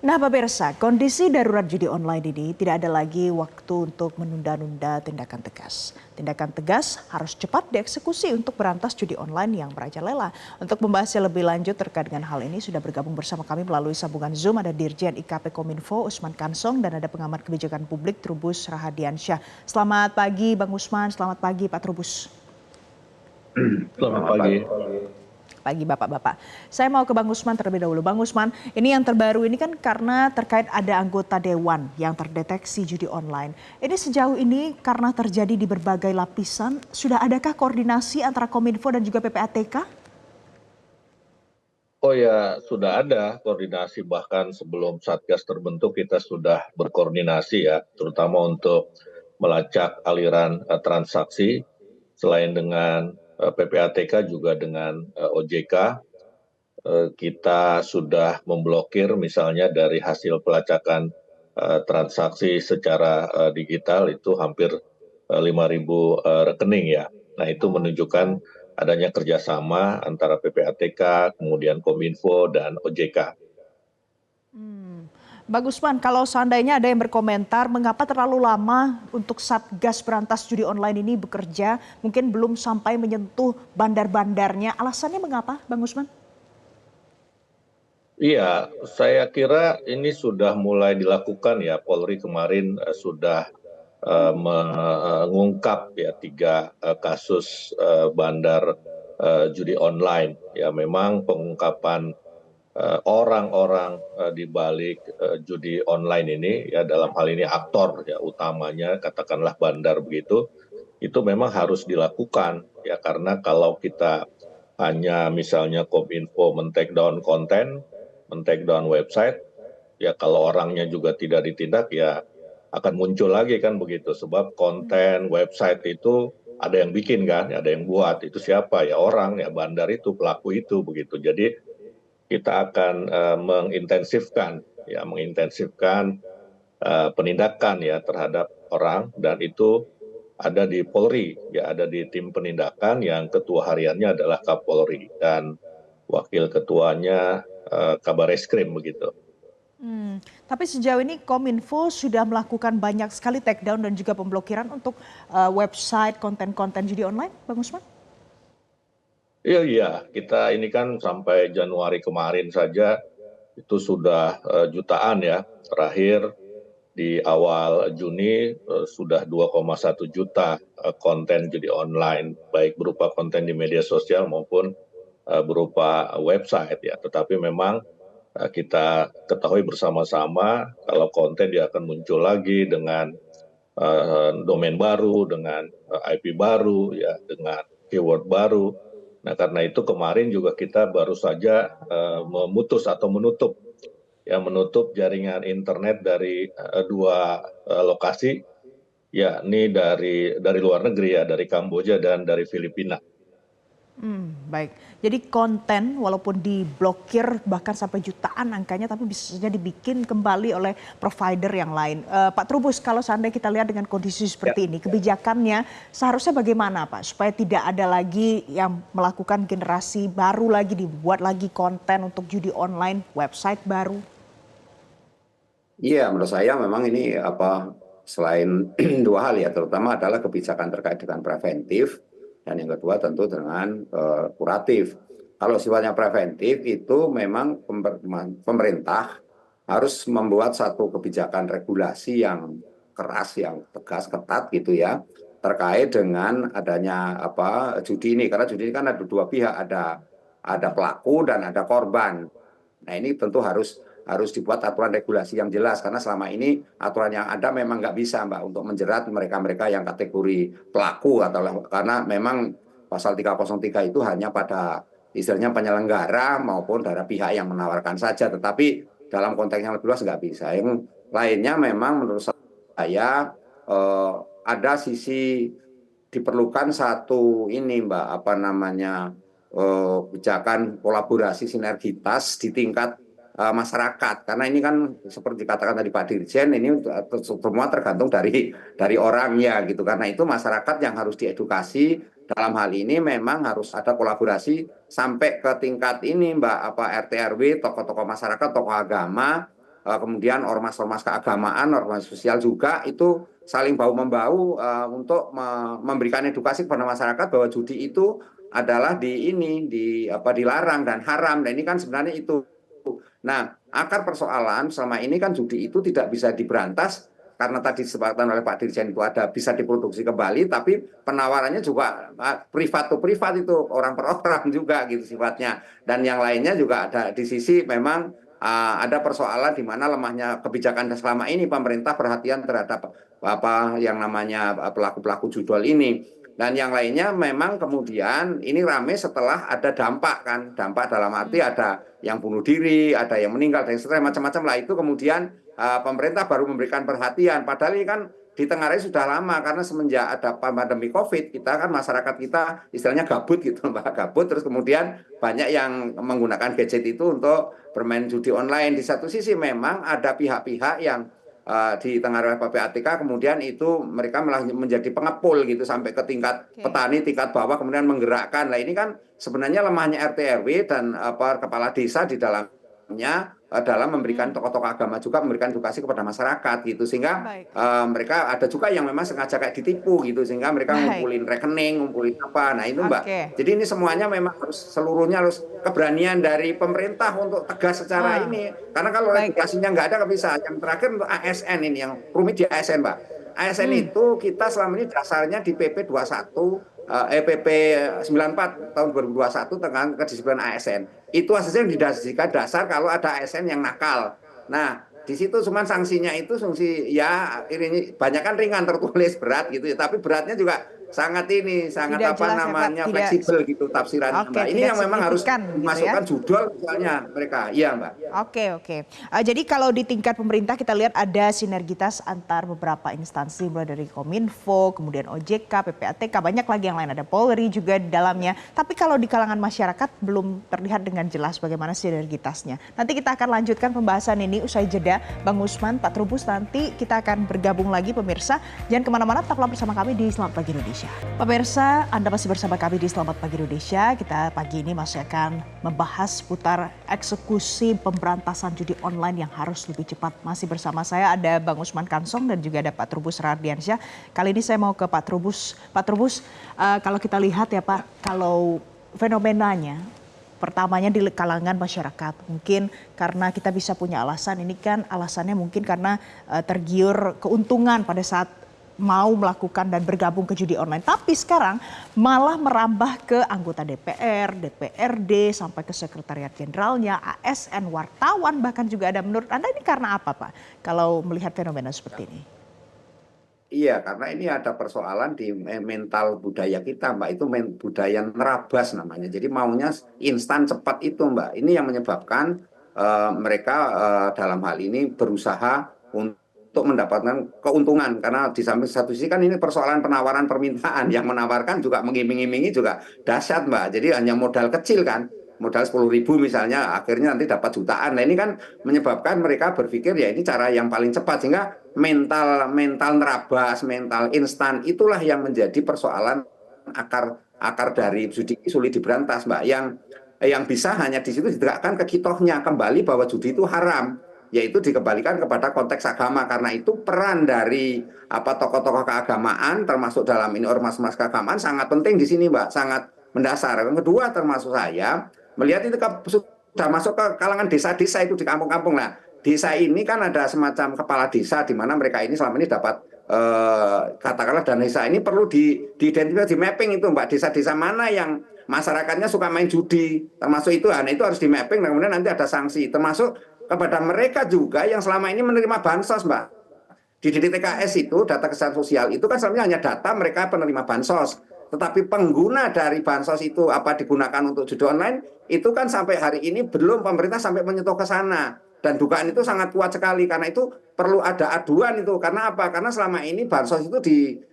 Nah, pemirsa, kondisi darurat judi online ini tidak ada lagi waktu untuk menunda-nunda tindakan tegas. Tindakan tegas harus cepat dieksekusi untuk berantas judi online yang merajalela. Untuk membahasnya lebih lanjut terkait dengan hal ini sudah bergabung bersama kami melalui sambungan Zoom ada Dirjen IKP Kominfo Usman Kansong dan ada pengamat kebijakan publik Trubus Rahadiansyah. Selamat pagi Bang Usman, selamat pagi Pak Trubus. Selamat pagi. Pagi Bapak-Bapak. Saya mau ke Bang Usman terlebih dahulu. Bang Usman, ini yang terbaru ini kan karena terkait ada anggota dewan yang terdeteksi judi online. Ini sejauh ini karena terjadi di berbagai lapisan, sudah adakah koordinasi antara Kominfo dan juga PPATK? Oh ya, sudah ada koordinasi, bahkan sebelum Satgas terbentuk kita sudah berkoordinasi ya, terutama untuk melacak aliran transaksi. Selain dengan PPATK juga dengan OJK, kita sudah memblokir misalnya dari hasil pelacakan transaksi secara digital itu hampir 5.000 rekening ya. Nah, itu menunjukkan adanya kerjasama antara PPATK, kemudian Kominfo, dan OJK. Bang Usman, kalau seandainya ada yang berkomentar mengapa terlalu lama untuk Satgas berantas judi online ini bekerja, mungkin belum sampai menyentuh bandar-bandarnya. Alasannya mengapa, Bang Usman? Iya, saya kira ini sudah mulai dilakukan ya. Polri kemarin sudah mengungkap ya 3 kasus bandar judi online. Ya, memang pengungkapan orang-orang di balik judi online ini ya, dalam hal ini aktor ya utamanya katakanlah bandar begitu, itu memang harus dilakukan ya, karena kalau kita hanya misalnya Kominfo men-take down konten, men-take down website, ya kalau orangnya juga tidak ditindak ya akan muncul lagi kan begitu, sebab konten website itu ada yang bikin kan, ada yang buat, itu siapa ya, orang ya, bandar itu, pelaku itu begitu. Jadi kita akan mengintensifkan penindakan ya terhadap orang, dan itu ada di Polri ya, ada di tim penindakan yang ketua hariannya adalah Kapolri dan wakil ketuanya Kabar Eskrim begitu. Tapi sejauh ini Kominfo sudah melakukan banyak sekali takedown dan juga pemblokiran untuk website konten-konten judi online, Bang Usman? Iya, iya, kita ini kan sampai Januari kemarin saja itu sudah jutaan ya. Terakhir di awal Juni sudah 2,1 juta konten judi online, baik berupa konten di media sosial maupun berupa website ya. Tetapi memang kita ketahui bersama-sama kalau konten dia akan muncul lagi dengan domain baru, dengan IP baru ya, dengan keyword baru. Nah, karena itu kemarin juga kita baru saja memutus atau menutup jaringan internet dari 2 lokasi, yakni dari luar negeri ya, dari Kamboja dan dari Filipina. Baik. Jadi konten walaupun diblokir bahkan sampai jutaan angkanya tapi bisa saja dibikin kembali oleh provider yang lain. Pak Trubus, kalau seandainya kita lihat dengan kondisi Ya. seperti ini, kebijakannya seharusnya bagaimana Pak? Supaya tidak ada lagi yang melakukan generasi baru lagi, dibuat lagi konten untuk judi online, website baru. Iya, menurut saya memang ini selain dua hal ya, terutama adalah kebijakan terkait dengan preventif dan yang kedua tentu dengan kuratif. Kalau sifatnya preventif itu memang pemerintah harus membuat satu kebijakan regulasi yang keras, yang tegas, ketat gitu ya, terkait dengan adanya judi ini. Karena judi ini kan ada dua pihak, ada pelaku dan ada korban. Nah, ini tentu harus dibuat aturan regulasi yang jelas karena selama ini aturan yang ada memang nggak bisa Mbak untuk menjerat mereka-mereka yang kategori pelaku, atau karena memang pasal 303 itu hanya pada istilahnya penyelenggara maupun dari pihak yang menawarkan saja, tetapi dalam konteks yang lebih luas nggak bisa. Yang lainnya memang menurut saya ada sisi diperlukan satu ini Mbak, kebijakan kolaborasi sinergitas di tingkat masyarakat, karena ini kan seperti katakan tadi Pak Dirjen, ini semua tergantung dari orangnya gitu. Karena itu masyarakat yang harus diedukasi dalam hal ini, memang harus ada kolaborasi sampai ke tingkat ini Mbak, RT RW, tokoh-tokoh masyarakat, tokoh agama, kemudian ormas-ormas keagamaan, ormas sosial juga itu saling bahu-membahu untuk memberikan edukasi kepada masyarakat bahwa judi itu adalah dilarang dan haram. Dan ini kan sebenarnya itu. Nah, akar persoalan selama ini kan judi itu tidak bisa diberantas karena tadi disepakatan oleh Pak Dirjen itu ada bisa diproduksi kembali, tapi penawarannya juga privat to privat itu orang per orang juga gitu sifatnya. Dan yang lainnya juga ada di sisi memang ada persoalan di mana lemahnya kebijakan selama ini pemerintah perhatian terhadap apa yang namanya pelaku-pelaku judol ini. Dan yang lainnya memang kemudian ini rame setelah ada dampak kan, dampak dalam arti ada yang bunuh diri, ada yang meninggal dan seterusnya macam-macam lah itu kemudian pemerintah baru memberikan perhatian. Padahal ini kan ditengarai sudah lama karena semenjak ada pandemi COVID kita kan masyarakat kita istilahnya gabut gitu Mbak, gabut terus kemudian banyak yang menggunakan gadget itu untuk bermain judi online. Di satu sisi memang ada pihak-pihak yang ditengarai PPATK kemudian itu mereka malah menjadi pengepul gitu sampai ke tingkat petani tingkat bawah kemudian menggerakkan. Nah ini kan sebenarnya lemahnya RT RW dan kepala desa di dalamnya dalam memberikan tokoh-tokoh agama juga memberikan edukasi kepada masyarakat gitu sehingga mereka ada juga yang memang sengaja kayak ditipu gitu sehingga mereka ngumpulin rekening, ngumpulin apa. Nah itu Mbak. Jadi ini semuanya memang harus seluruhnya harus keberanian dari pemerintah untuk tegas secara ini. Karena kalau regulasinya nggak ada nggak bisa. Yang terakhir untuk ASN ini yang rumit di ASN Mbak. ASN itu kita selama ini dasarnya di PP 21 PP 94 tahun 2021 tentang kedisiplinan ASN. Itu asasnya dijadikan dasar kalau ada ASN yang nakal. Nah, di situ cuma sanksinya itu sanksi ya ini banyak kan ringan tertulis berat gitu ya, tapi beratnya juga sangat tidak apa jelas, namanya ya, fleksibel gitu tafsirannya Mbak. Ini yang memang harus dimasukkan gitu ya? judul misalnya mereka. Iya Mbak. Oke. Jadi kalau di tingkat pemerintah kita lihat ada sinergitas antar beberapa instansi mulai dari Kominfo, kemudian OJK, PPATK, banyak lagi yang lain ada Polri juga di dalamnya. Tapi kalau di kalangan masyarakat belum terlihat dengan jelas bagaimana sinergitasnya. Nanti kita akan lanjutkan pembahasan ini usai jeda. Bang Usman, Pak Trubus nanti kita akan bergabung lagi pemirsa. Jangan kemana-mana, tetaplah bersama kami di Selamat Pagi Indonesia. Pemirsa, Anda masih bersama kami di Selamat Pagi Indonesia. Kita pagi ini masih akan membahas putar eksekusi pemberantasan judi online yang harus lebih cepat. Masih bersama saya ada Bang Usman Kansong dan juga ada Pak Trubus Rardiansyah. Kali ini saya mau ke Pak Trubus. Pak Trubus, kalau kita lihat ya Pak, kalau fenomenanya pertamanya di kalangan masyarakat. Mungkin karena kita bisa punya alasan, ini kan alasannya mungkin karena tergiur keuntungan pada saat mau melakukan dan bergabung ke judi online. Tapi sekarang malah merambah ke anggota DPR, DPRD, sampai ke sekretariat jenderalnya, ASN, wartawan, bahkan juga ada. Menurut Anda ini karena apa Pak? Kalau melihat fenomena seperti ini. Iya, karena ini ada persoalan di mental budaya kita, Mbak. Itu budaya nerabas namanya. Jadi maunya instan cepat itu, Mbak. Ini yang menyebabkan mereka dalam hal ini berusaha untuk mendapatkan keuntungan. Karena di samping satu sisi kan ini persoalan penawaran permintaan. Yang menawarkan juga mengiming-imingi juga dahsyat, Mbak. Jadi hanya modal kecil kan. Modal 10.000 misalnya, akhirnya nanti dapat jutaan. Nah ini kan menyebabkan mereka berpikir ya ini cara yang paling cepat. Sehingga mental nerabas, mental instan itulah yang menjadi persoalan akar dari judi sulit diberantas, Mbak. Yang bisa hanya di situ ditegakkan kekitohnya kembali bahwa judi itu haram, yaitu dikembalikan kepada konteks agama. Karena itu peran dari tokoh-tokoh keagamaan termasuk dalam ini ormas-ormas keagamaan sangat penting di sini, Mbak, sangat mendasar. Yang kedua termasuk saya melihat itu sudah masuk ke kalangan desa-desa itu di kampung-kampung. Nah, desa ini kan ada semacam kepala desa di mana mereka ini selama ini dapat katakanlah dana desa ini perlu diidentifikasi, di mapping itu Mbak, desa-desa mana yang masyarakatnya suka main judi, termasuk itu. Nah, itu harus di mapping dan kemudian nanti ada sanksi termasuk kepada mereka juga yang selama ini menerima bansos, Mbak. Di DTKS itu data kesehatan sosial itu kan sebenarnya hanya data mereka penerima bansos. Tetapi pengguna dari bansos itu apa digunakan untuk judi online itu kan sampai hari ini belum pemerintah sampai menyentuh ke sana. Dan dugaan itu sangat kuat sekali karena itu perlu ada aduan itu. Karena apa? Karena selama ini bansos itu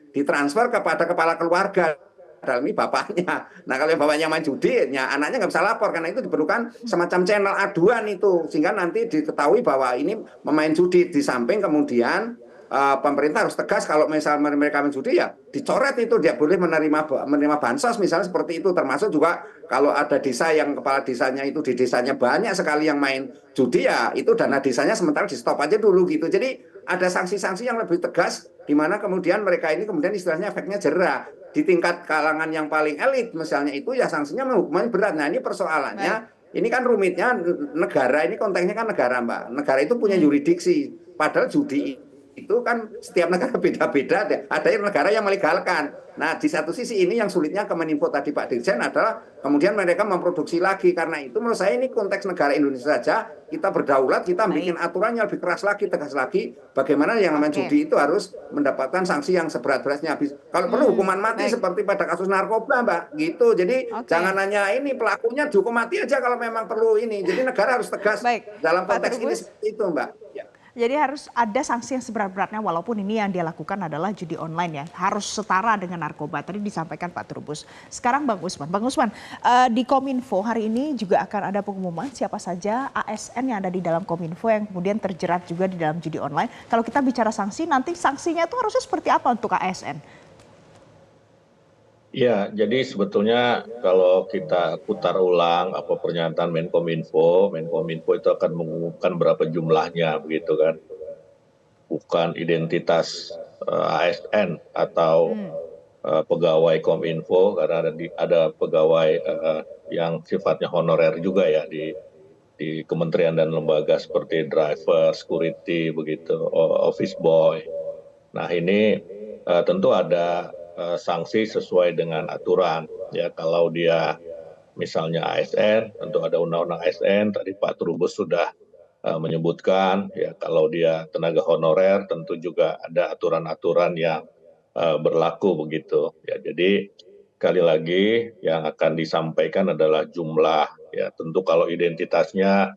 ditransfer kepada kepala keluarga. Dalam ini bapaknya. Nah kalau bapaknya main judi, ya anaknya nggak bisa lapor karena itu diperlukan semacam channel aduan itu sehingga nanti diketahui bahwa ini memain judi. Di samping kemudian pemerintah harus tegas kalau misalnya mereka main judi ya dicoret itu dia boleh menerima bansos misalnya seperti itu, termasuk juga kalau ada desa yang kepala desanya itu di desanya banyak sekali yang main judi, ya itu dana desanya sementara di stop aja dulu gitu. Jadi ada sanksi-sanksi yang lebih tegas di mana kemudian mereka ini kemudian istilahnya efeknya jerah. Di tingkat kalangan yang paling elit misalnya itu ya sanksinya hukuman berat. Nah, ini persoalannya, Baik. ini kan rumitnya negara, ini konteksnya kan negara, Mbak. Negara itu punya yuridiksi. Padahal judi itu kan setiap negara beda-beda, ada yang negara yang melegalkan. Nah, di satu sisi ini yang sulitnya Kemeninfo tadi Pak Dirjen adalah kemudian mereka memproduksi lagi. Karena itu menurut saya ini konteks negara Indonesia saja, kita berdaulat, kita bikin aturannya lebih keras lagi, tegas lagi. Bagaimana yang namanya judi itu harus mendapatkan sanksi yang seberat-beratnya. Kalau perlu hukuman mati seperti pada kasus narkoba, Mbak, gitu. Jadi jangan hanya ini pelakunya dihukum mati aja kalau memang perlu ini. Jadi negara harus tegas dalam Pak konteks ini Trubus. seperti itu, Mbak. Ya. Jadi harus ada sanksi yang seberat-beratnya walaupun ini yang dia lakukan adalah judi online ya. Harus setara dengan narkoba. Tadi disampaikan Pak Trubus. Sekarang Bang Usman. Bang Usman, di Kominfo hari ini juga akan ada pengumuman siapa saja ASN yang ada di dalam Kominfo yang kemudian terjerat juga di dalam judi online. Kalau kita bicara sanksi, nanti sanksinya itu harusnya seperti apa untuk ASN? Ya, jadi sebetulnya kalau kita putar ulang apa pernyataan Menkominfo itu akan mengumumkan berapa jumlahnya begitu kan. Bukan identitas ASN atau pegawai Kominfo, karena ada pegawai yang sifatnya honorer juga ya di kementerian dan lembaga seperti driver, security, begitu, office boy. Nah, ini tentu ada sanksi sesuai dengan aturan. Ya, kalau dia misalnya ASN, tentu ada undang-undang ASN. Tadi Pak Trubus sudah menyebutkan, ya kalau dia tenaga honorer, tentu juga ada aturan-aturan yang berlaku begitu. Ya, jadi sekali lagi yang akan disampaikan adalah jumlah. Ya, tentu kalau identitasnya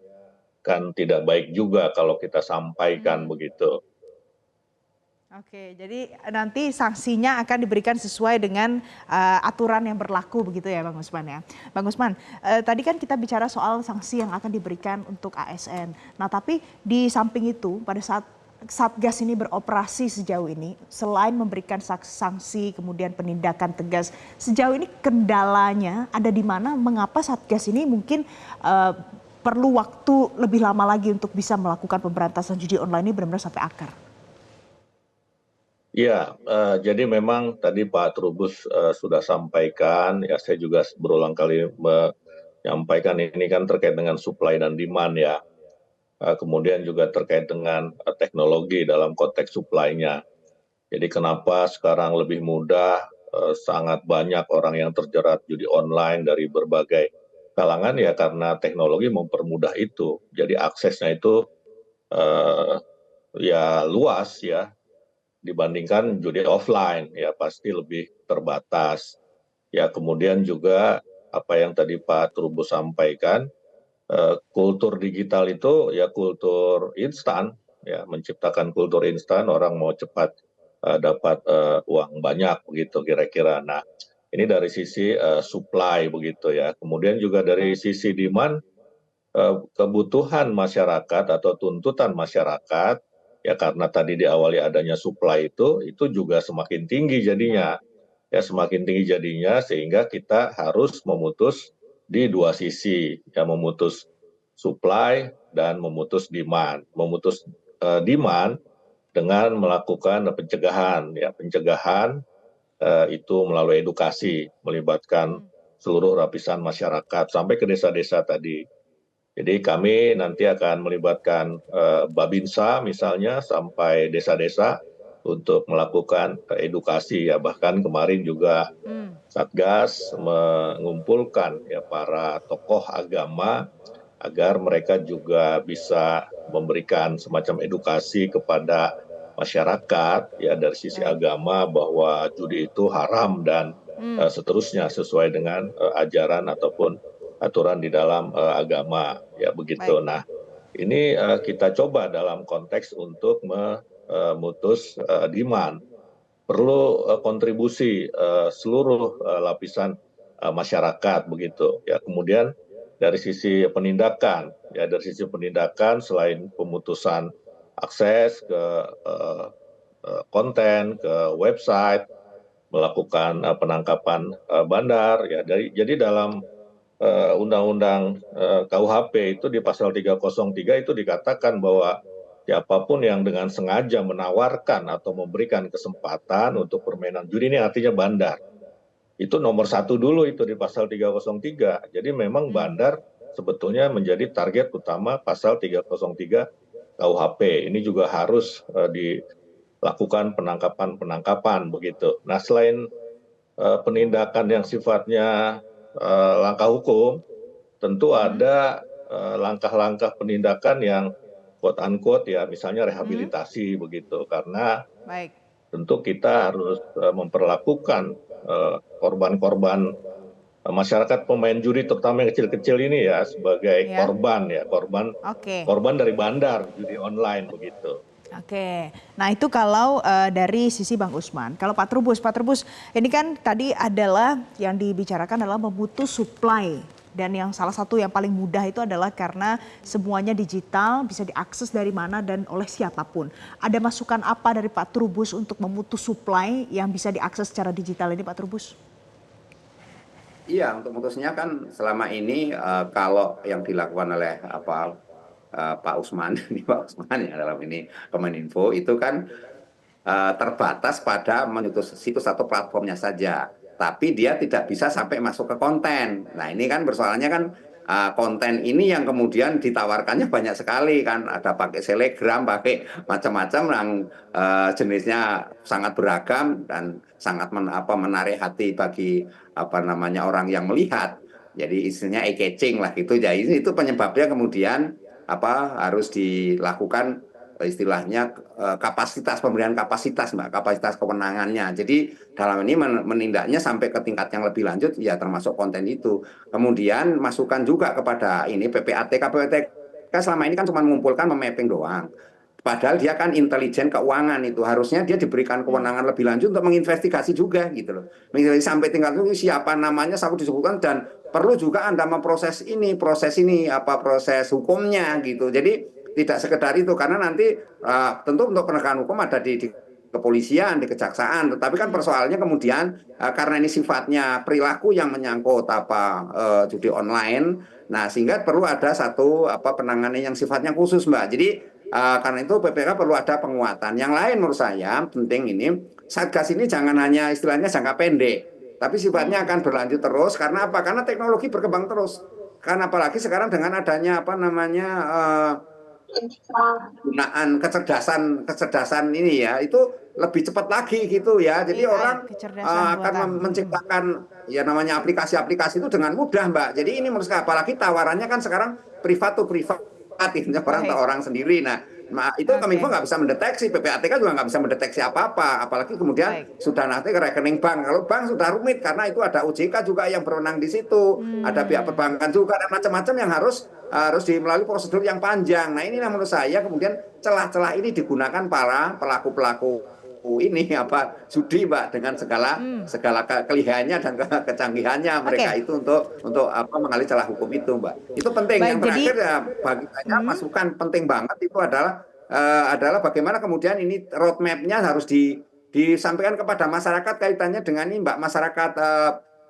kan tidak baik juga kalau kita sampaikan begitu. Oke, jadi nanti sanksinya akan diberikan sesuai dengan aturan yang berlaku begitu ya Bang Usman ya. Bang Usman, tadi kan kita bicara soal sanksi yang akan diberikan untuk ASN. Nah tapi di samping itu pada saat Satgas ini beroperasi sejauh ini, selain memberikan sanksi kemudian penindakan tegas, sejauh ini kendalanya ada di mana? Mengapa Satgas ini mungkin perlu waktu lebih lama lagi untuk bisa melakukan pemberantasan judi online ini benar-benar sampai akar? Ya, jadi memang tadi Pak Trubus sudah sampaikan, ya saya juga berulang kali menyampaikan ini kan terkait dengan supply dan demand ya. Kemudian juga terkait dengan teknologi dalam konteks supply-nya. Jadi kenapa sekarang lebih mudah, sangat banyak orang yang terjerat judi online dari berbagai kalangan ya karena teknologi mempermudah itu. Jadi aksesnya itu ya luas ya, dibandingkan judi offline ya pasti lebih terbatas. Ya kemudian juga apa yang tadi Pak Trubus sampaikan, kultur digital itu ya kultur instan, ya menciptakan kultur instan, orang mau cepat dapat uang banyak begitu kira-kira. Nah ini dari sisi supply begitu ya. Kemudian juga dari sisi demand, kebutuhan masyarakat atau tuntutan masyarakat ya karena tadi diawali adanya supply itu juga semakin tinggi jadinya. Ya semakin tinggi jadinya sehingga kita harus memutus di dua sisi, ya memutus supply dan memutus demand. Memutus demand dengan melakukan pencegahan, ya pencegahan itu melalui edukasi, melibatkan seluruh lapisan masyarakat sampai ke desa-desa tadi. Jadi kami nanti akan melibatkan Babinsa misalnya sampai desa-desa untuk melakukan edukasi ya, bahkan kemarin juga Satgas mengumpulkan ya para tokoh agama agar mereka juga bisa memberikan semacam edukasi kepada masyarakat ya dari sisi agama bahwa judi itu haram dan seterusnya sesuai dengan ajaran ataupun aturan di dalam agama ya begitu. Nah, ini kita coba dalam konteks untuk memutus demand. Perlu kontribusi seluruh lapisan masyarakat begitu. Ya, kemudian dari sisi penindakan, ya dari sisi penindakan selain pemutusan akses ke konten, ke website, melakukan penangkapan bandar, ya. Jadi dalam Undang-Undang KUHP itu di pasal 303 itu dikatakan bahwa siapapun yang dengan sengaja menawarkan atau memberikan kesempatan untuk permainan judi, ini artinya bandar. Itu nomor satu dulu itu di pasal 303. Jadi memang bandar sebetulnya menjadi target utama pasal 303 KUHP. Ini juga harus dilakukan penangkapan begitu. Nah, selain penindakan yang sifatnya langkah hukum, tentu ada langkah-langkah penindakan yang quote unquote ya, misalnya rehabilitasi begitu, karena Baik. tentu kita harus memperlakukan korban-korban masyarakat pemain judi, terutama yang kecil-kecil ini ya, sebagai Ya. korban ya, Oke. korban dari bandar judi online begitu. Oke, nah itu kalau dari sisi Bang Usman. Kalau Pak Trubus, ini kan tadi adalah yang dibicarakan adalah memutus supply. Dan yang salah satu yang paling mudah itu adalah karena semuanya digital, bisa diakses dari mana dan oleh siapapun. Ada masukan apa dari Pak Trubus untuk memutus supply yang bisa diakses secara digital ini, Pak Trubus? Iya, untuk mutusnya kan selama ini kalau yang dilakukan oleh Pak Usman, ini Pak Usman ya dalam ini Kominfo itu kan terbatas pada menyentuh situs atau platformnya saja, tapi dia tidak bisa sampai masuk ke konten. Nah ini kan persoalannya kan konten ini yang kemudian ditawarkannya banyak sekali kan, ada pakai Telegram, pakai macam-macam yang jenisnya sangat beragam dan sangat menarik hati bagi orang yang melihat. Jadi istilahnya eye-catching lah gitu. Jadi itu penyebabnya kemudian harus dilakukan istilahnya kapasitas pemberian kapasitas Mbak, kapasitas kewenangannya. Jadi dalam ini menindaknya sampai ke tingkat yang lebih lanjut ya termasuk konten itu. Kemudian masukan juga kepada ini PPATK selama ini kan cuma mengumpulkan memapping doang. Padahal dia kan intelijen keuangan, itu harusnya dia diberikan kewenangan lebih lanjut untuk menginvestigasi juga gitu loh. Menginvestigasi sampai tingkat itu siapa namanya sampai disebutkan, dan perlu juga Anda memproses proses hukumnya gitu. Jadi tidak sekedar itu, karena nanti tentu untuk penegakan hukum ada di kepolisian, di kejaksaan, tetapi kan persoalannya kemudian karena ini sifatnya perilaku yang menyangkut judi online, nah sehingga perlu ada satu penanganan yang sifatnya khusus Mbak. Jadi karena itu PPK perlu ada penguatan. Yang lain menurut saya penting ini, Satgas ini jangan hanya istilahnya jangka pendek, tapi sifatnya akan berlanjut terus. Karena apa? Karena teknologi berkembang terus. Karena apalagi sekarang dengan adanya penggunaan kecerdasan ini ya, itu lebih cepat lagi gitu ya. Jadi AI, orang kecerdasan akan buatan. menciptakan ya namanya aplikasi-aplikasi itu dengan mudah Mbak. Jadi ini menurut saya, apalagi tawarannya kan sekarang privat to privat, ini orang ke Baik. orang sendiri. Nah itu Kominfo Oke. nggak bisa mendeteksi, PPATK juga nggak bisa mendeteksi apa-apa, apalagi kemudian Baik. sudah nanti ke rekening bank. Kalau bank sudah rumit karena itu ada OJK juga yang berwenang di situ, ada pihak perbankan juga, dan macam-macam yang harus melalui prosedur yang panjang. Nah inilah menurut saya kemudian celah-celah ini digunakan para pelaku-pelaku ini judi Mbak, dengan segala kelihayannya dan kecanggihannya mereka Oke. itu untuk mengalih celah hukum itu Mbak. Itu penting. Baik, Yang jadi terakhir ya bagi saya masukan penting banget itu adalah bagaimana kemudian ini roadmap-nya harus disampaikan kepada masyarakat kaitannya dengan ini Mbak, masyarakat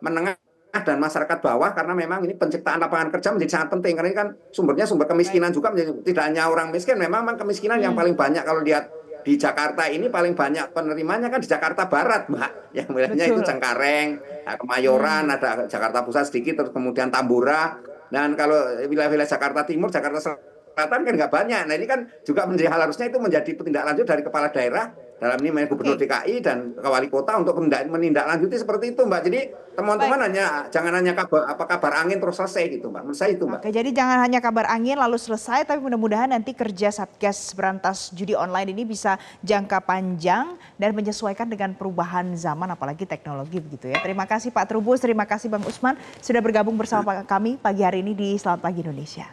menengah dan masyarakat bawah, karena memang ini penciptaan lapangan kerja menjadi sangat penting, karena ini kan sumber kemiskinan juga menjadi, tidak hanya orang miskin, memang kemiskinan yang paling banyak kalau lihat di Jakarta ini paling banyak penerimanya kan di Jakarta Barat Mbak, yang wilayahnya itu betul. Cengkareng, Kemayoran, ada Jakarta Pusat sedikit, terus kemudian Tambora, dan kalau wilayah-wilayah Jakarta Timur, Jakarta Selatan kan nggak banyak. Nah ini kan juga menjadi hal, harusnya itu menjadi tindak lanjut dari kepala daerah dalam ini Gubernur Oke. DKI dan wali kota untuk menindaklanjuti seperti itu Mbak. Jadi Baik. teman-teman jangan hanya kabar angin terus selesai gitu Mbak. Menurut saya itu Mbak. Oke, jadi jangan hanya kabar angin lalu selesai, tapi mudah-mudahan nanti kerja Satgas Berantas Judi Online ini bisa jangka panjang dan menyesuaikan dengan perubahan zaman, apalagi teknologi begitu ya. Terima kasih Pak Trubus, terima kasih Bang Usman sudah bergabung bersama kami pagi hari ini di Selamat Pagi Indonesia.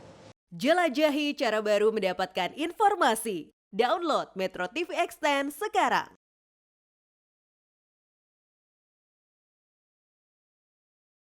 Jelajahi cara baru mendapatkan informasi. Download Metro TV Extend sekarang.